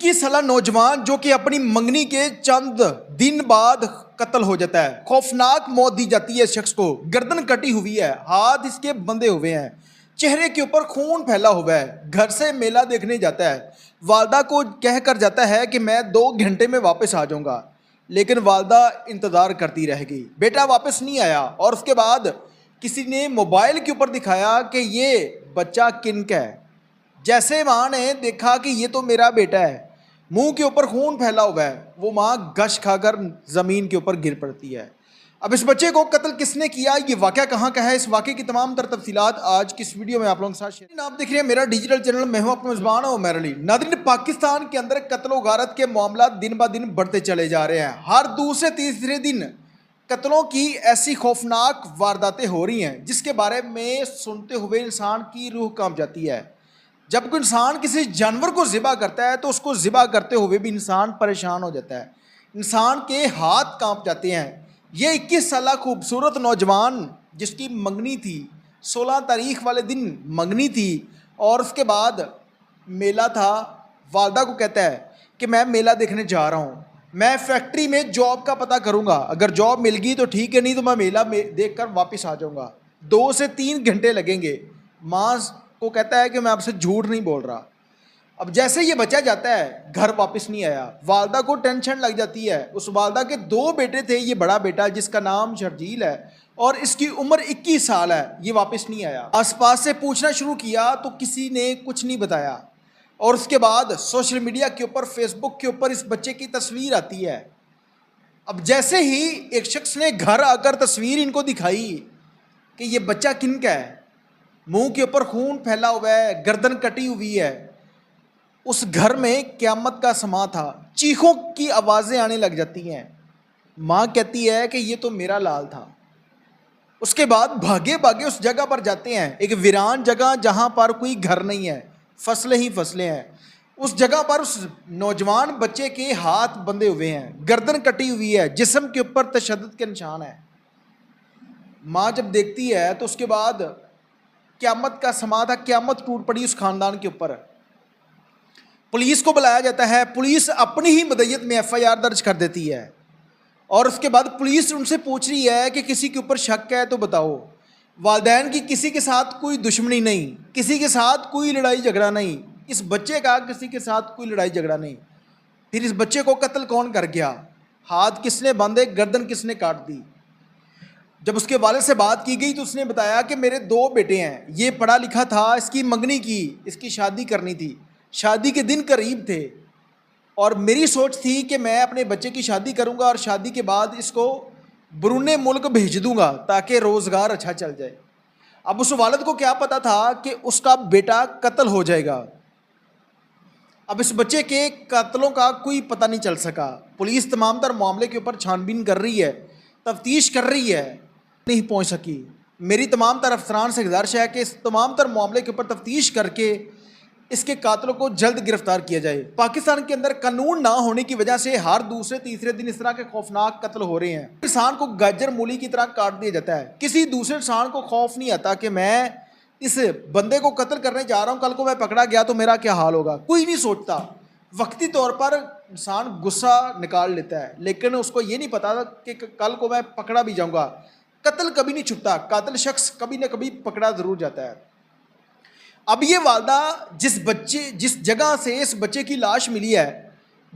21 साला नौजवान जो कि अपनी मंगनी के चंद दिन बाद कत्ल हो जाता है। खौफनाक मौत दी जाती है। शख्स को गर्दन कटी हुई है, हाथ इसके बंधे हुए हैं, चेहरे के ऊपर खून फैला हुआ है। घर से मेला देखने जाता है, वालदा को कह कर जाता है कि मैं 2 घंटे में वापस आ जाऊंगा, लेकिन वालदा इंतज़ार करती रह गई। बेटा वापस नहीं आया और उसके बाद किसी ने मोबाइल के ऊपर दिखाया कि ये बच्चा किन का है। जैसे माँ ने देखा कि ये तो मेरा बेटा है, मुंह के ऊपर खून फैला हुआ है, वो माँ गश खाकर ज़मीन के ऊपर गिर पड़ती है। अब इस बच्चे को कत्ल किसने किया, ये वाक़या कहाँ का है, इस वाक़े की तमाम तर तफसीलात आज की इस वीडियो में आप लोगों के साथ शेयर। आप देख रहे हैं मेरा डिजिटल चैनल, मैं हूँ आपका मेज़बान उमर अली। नाज़रीन, पाकिस्तान के अंदर कत्लो गारत के मामला दिन ब दिन बढ़ते चले जा रहे हैं। हर दूसरे तीसरे दिन कत्लों की ऐसी खौफनाक वारदातें हो रही हैं जिसके बारे में सुनते हुए इंसान की रूह कांप जाती है। जब कोई इंसान किसी जानवर को ज़िबा करता है तो उसको ज़िबा करते हुए भी इंसान परेशान हो जाता है, इंसान के हाथ कांप जाते हैं। ये 21 साला खूबसूरत नौजवान जिसकी मंगनी थी, 16 तारीख वाले दिन मंगनी थी और उसके बाद मेला था, वालदा को कहता है कि मैं मेला देखने जा रहा हूँ, मैं फैक्ट्री में जॉब का पता करूँगा, अगर जॉब मिल गई तो ठीक है, नहीं तो मैं मेला देख कर वापस आ जाऊँगा, 2 से 3 घंटे लगेंगे। माँ को कहता है कि मैं आपसे झूठ नहीं बोल रहा। अब जैसे ये बच्चा जाता है, घर वापस नहीं आया, वालदा को टेंशन लग जाती है। उस वालदा के 2 बेटे थे, ये बड़ा बेटा जिसका नाम शर्जील है और इसकी उम्र 21 साल है, ये वापस नहीं आया। आसपास से पूछना शुरू किया तो किसी ने कुछ नहीं बताया और उसके बाद सोशल मीडिया के ऊपर, फेसबुक के ऊपर इस बच्चे की तस्वीर आती है। अब जैसे ही एक शख्स ने घर आकर तस्वीर इनको दिखाई कि ये बच्चा किन का है, मुंह के ऊपर खून फैला हुआ है, गर्दन कटी हुई है, उस घर में क़यामत का समा था। चीखों की आवाज़ें आने लग जाती हैं। माँ कहती है कि ये तो मेरा लाल था। उसके बाद भागे भागे उस जगह पर जाते हैं, एक वीरान जगह जहाँ पर कोई घर नहीं है, फसलें ही फसलें हैं। उस जगह पर उस नौजवान बच्चे के हाथ बंधे हुए हैं, गर्दन कटी हुई है, जिस्म के ऊपर तशद्दुद के निशान है। माँ जब देखती है तो उसके बाद क़यामत का समा था, क़यामत टूट पड़ी उस ख़ानदान के ऊपर। पुलिस को बुलाया जाता है, पुलिस अपनी ही मदय्यत में FIR दर्ज कर देती है और उसके बाद पुलिस उनसे पूछ रही है कि किसी के ऊपर शक है तो बताओ। वालिदैन की किसी के साथ कोई दुश्मनी नहीं, किसी के साथ कोई लड़ाई झगड़ा नहीं, इस बच्चे का किसी के साथ कोई लड़ाई झगड़ा नहीं। फिर इस बच्चे को कत्ल कौन कर गया, हाथ किसने बांधे, गर्दन किसने काट दी। जब उसके वालिद से बात की गई तो उसने बताया कि मेरे 2 बेटे हैं, ये पढ़ा लिखा था, इसकी मंगनी की, इसकी शादी करनी थी, शादी के दिन करीब थे और मेरी सोच थी कि मैं अपने बच्चे की शादी करूंगा और शादी के बाद इसको बरूने मुल्क भेज दूंगा ताकि रोज़गार अच्छा चल जाए। अब उस वालिद को क्या पता था कि उसका बेटा कत्ल हो जाएगा। अब इस बच्चे के कत्लों का कोई पता नहीं चल सका। पुलिस तमाम तर मामले के ऊपर छानबीन कर रही है, तफ्तीश कर रही है, नहीं पहुंच सकी। मेरी तमाम तर अफसरान से गुजारिश है कि इस तमाम तर मामले के ऊपर तफ्तीश करके इसके कातिलों को जल्द गिरफ्तार किया जाए। पाकिस्तान के अंदर कानून ना होने की वजह से हर दूसरे तीसरे दिन इस तरह के खौफनाक कत्ल हो रहे हैं। इंसान को गाजर मूली की तरह काट दिया जाता है। किसी दूसरे इंसान को खौफ नहीं आता कि मैं इस बंदे को कत्ल करने जा रहा हूँ, कल को मैं पकड़ा गया तो मेरा क्या हाल होगा, कोई नहीं सोचता। वक्ती तौर पर इंसान गुस्सा निकाल लेता है, लेकिन उसको ये नहीं पता कि कल को मैं पकड़ा भी जाऊँगा। कत्ल कभी नहीं छुपता, कातिल शख्स कभी ना कभी पकड़ा ज़रूर जाता है। अब ये वालदा जिस जगह से इस बच्चे की लाश मिली है,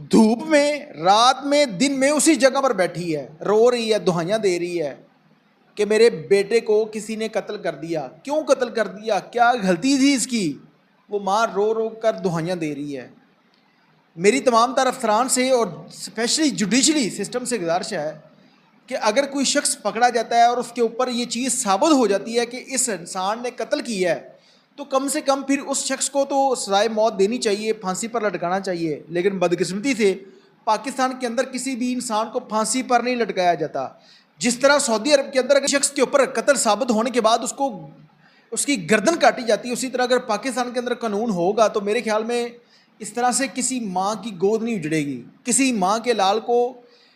धूप में, रात में, दिन में उसी जगह पर बैठी है, रो रही है, दुहाइयाँ दे रही है कि मेरे बेटे को किसी ने कत्ल कर दिया। क्यों कत्ल कर दिया, क्या गलती थी इसकी, वो माँ रो रो कर दुहाइयाँ दे रही है। मेरी तमाम तर अफसरान से और स्पेशली जुडिशली सिस्टम से गुजारिश है कि अगर कोई शख्स पकड़ा जाता है और उसके ऊपर ये चीज़ साबित हो जाती है कि इस इंसान ने कत्ल किया है, तो कम से कम फिर उस शख्स को तो सज़ाए मौत देनी चाहिए, फांसी पर लटकाना चाहिए। लेकिन बदकिस्मती से पाकिस्तान के अंदर किसी भी इंसान को फांसी पर नहीं लटकाया जाता। जिस तरह सऊदी अरब के अंदर अगर शख्स के ऊपर कत्ल साबित होने के बाद उसको उसकी गर्दन काटी जाती है, उसी तरह अगर पाकिस्तान के अंदर कानून होगा तो मेरे ख्याल में इस तरह से किसी माँ की गोद नहीं उजड़ेगी, किसी माँ के लाल को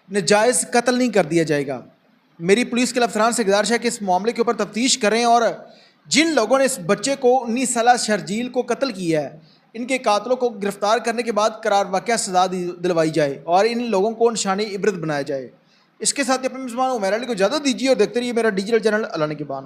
नाजायज़ कत्ल नहीं कर दिया जाएगा। मेरी पुलिस के अफसरान से गुजारिश है कि इस मामले के ऊपर तफ्तीश करें और जिन लोगों ने इस बच्चे को 19 साला शर्जील को कत्ल किया है, ان کے قاتلوں کو گرفتار کرنے کے بعد قرار واقعہ سزا دلوائی جائے اور ان لوگوں کو نشان عبرت بنایا جائے۔ اس کے ساتھ اپنے مسلمان عمیر علی کو اجازت دیجیے اور دیکھتے رہیے میرا ڈیجیٹل چینل اللہ نے کے بان۔